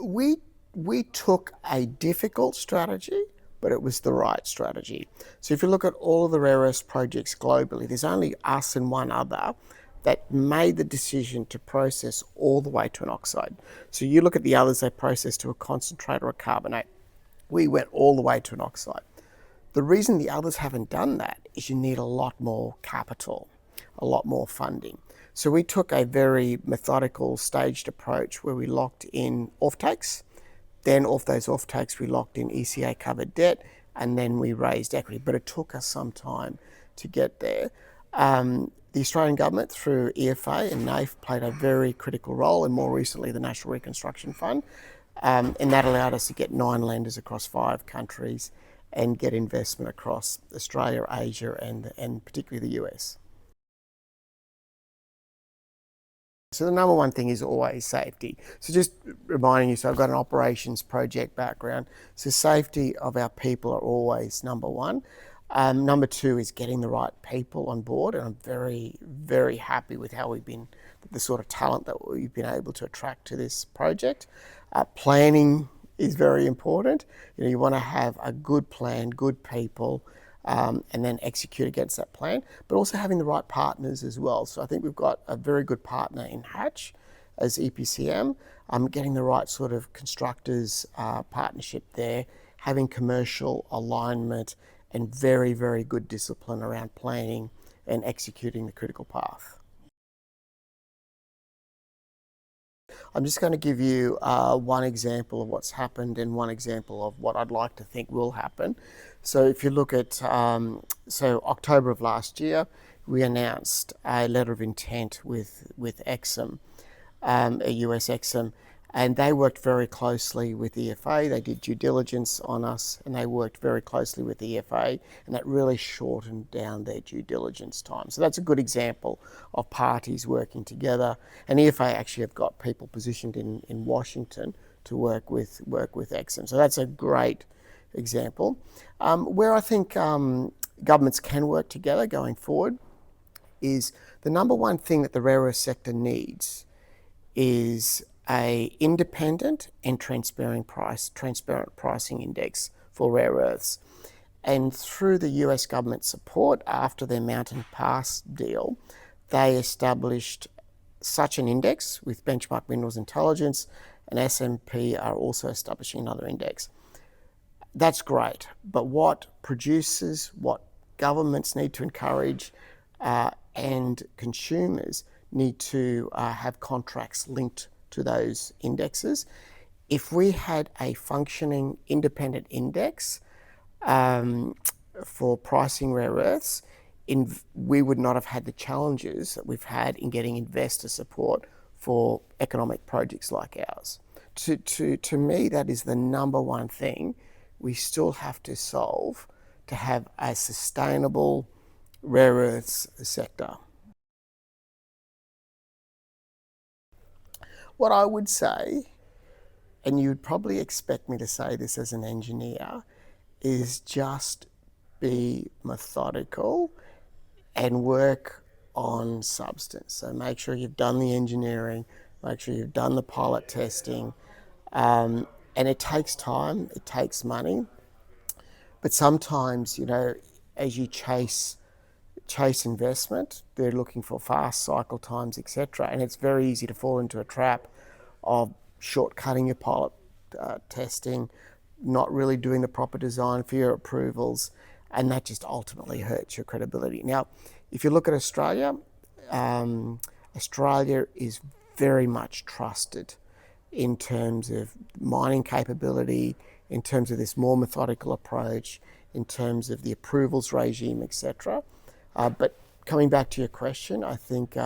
We we took a difficult strategy, but it was the right strategy. So if you look at all of the rare earths projects globally, there's only us and one other that made the decision to process all the way to an oxide. So you look at the others, they process to a concentrate or a carbonate. We went all the way to an oxide. The reason the others haven't done that is you need a lot more capital, a lot more funding. So we took a very methodical, staged approach where we locked in offtakes. Then off those offtakes, we locked in ECA covered debt, and then we raised equity. But it took us some time to get there. The Australian government through EFA and NAIF played a very critical role, and more recently the National Reconstruction Fund. And that allowed us to get 9 lenders across 5 countries and get investment across Australia, Asia, and particularly the US. So the number one thing is always safety. So just reminding you, so I've got an operations project background. So safety of our people are always number one. Number two is getting the right people on board, and I'm very, very happy with how the sort of talent that we've been able to attract to this project. Planning is very important. You want to have a good plan, good people, and then execute against that plan, but also having the right partners as well. So I think we've got a very good partner in Hatch as EPCM, getting the right sort of constructors partnership there, having commercial alignment, and very, very good discipline around planning and executing the critical path. I'm just going to give you one example of what's happened and one example of what I'd like to think will happen. So if you look at, October of last year, we announced a letter of intent with Exim, a US Exim, and they worked very closely with EFA. They did due diligence on us, and they worked very closely with EFA, and that really shortened down their due diligence time. So that's a good example of parties working together. And EFA actually have got people positioned in Washington to work with Exim. So that's a great example. Where I think governments can work together going forward is the number one thing that the rare earth sector needs is a independent and transparent pricing index for rare earths. And through the US government support after their Mountain Pass deal, they established such an index with Benchmark Minerals Intelligence, and S&P are also establishing another index. That's great, but what producers, what governments need to encourage, and consumers need to have contracts linked to those indexes. If we had a functioning independent index for pricing rare earths, we would not have had the challenges that we've had in getting investor support for economic projects like ours. To me, that is the number one thing we still have to solve to have a sustainable rare earths sector. What I would say, and you'd probably expect me to say this as an engineer, is just be methodical and work on substance. So make sure you've done the engineering, make sure you've done the pilot testing, and it takes time, it takes money, but sometimes, as you chase investment, they're looking for fast cycle times, etc. And it's very easy to fall into a trap of shortcutting your pilot testing, not really doing the proper design for your approvals, and that just ultimately hurts your credibility. Now, if you look at Australia, Australia is very much trusted in terms of mining capability, in terms of this more methodical approach, in terms of the approvals regime, etc. But coming back to your question, I think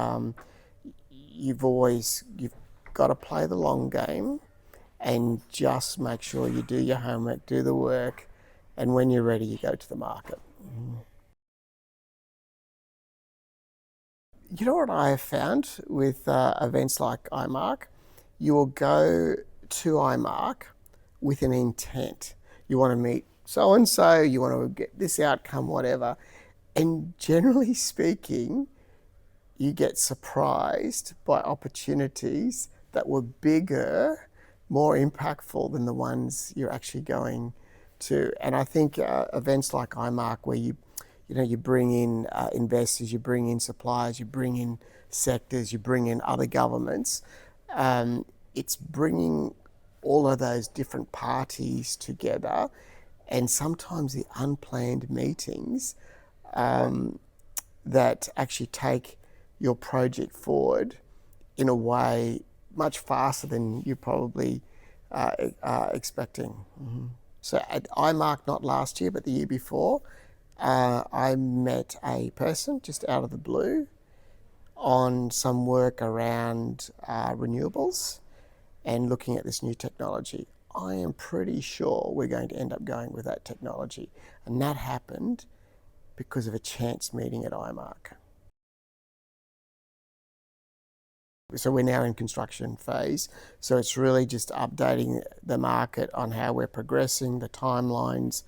you've got to play the long game and just make sure you do your homework, do the work, and when you're ready, you go to the market. You know what I have found with events like IMARC? You will go to IMARC with an intent. You want to meet so-and-so, you want to get this outcome, whatever. And generally speaking, you get surprised by opportunities that were bigger, more impactful than the ones you're actually going to. And I think events like IMARC, where you bring in investors, you bring in suppliers, you bring in sectors, you bring in other governments. It's bringing all of those different parties together, and sometimes the unplanned meetings that actually take your project forward in a way much faster than you're probably expecting. Mm-hmm. So at IMARC, not last year, but the year before, I met a person just out of the blue on some work around renewables and looking at this new technology. I am pretty sure we're going to end up going with that technology. And that happened because of a chance meeting at IMARC. So we're now in construction phase. So it's really just updating the market on how we're progressing, the timelines,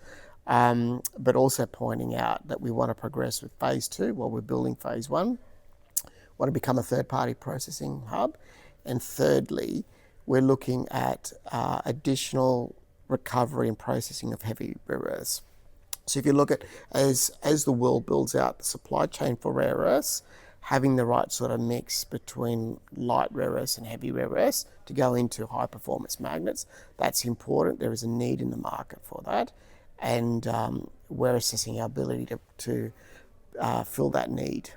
but also pointing out that we want to progress with phase 2 while we're building phase 1. Want to become a third-party processing hub. And thirdly, we're looking at additional recovery and processing of heavy rare earths. So if you look at, as the world builds out the supply chain for rare earths, having the right sort of mix between light rare earths and heavy rare earths to go into high performance magnets, that's important. There is a need in the market for that. And we're assessing our ability to fill that need.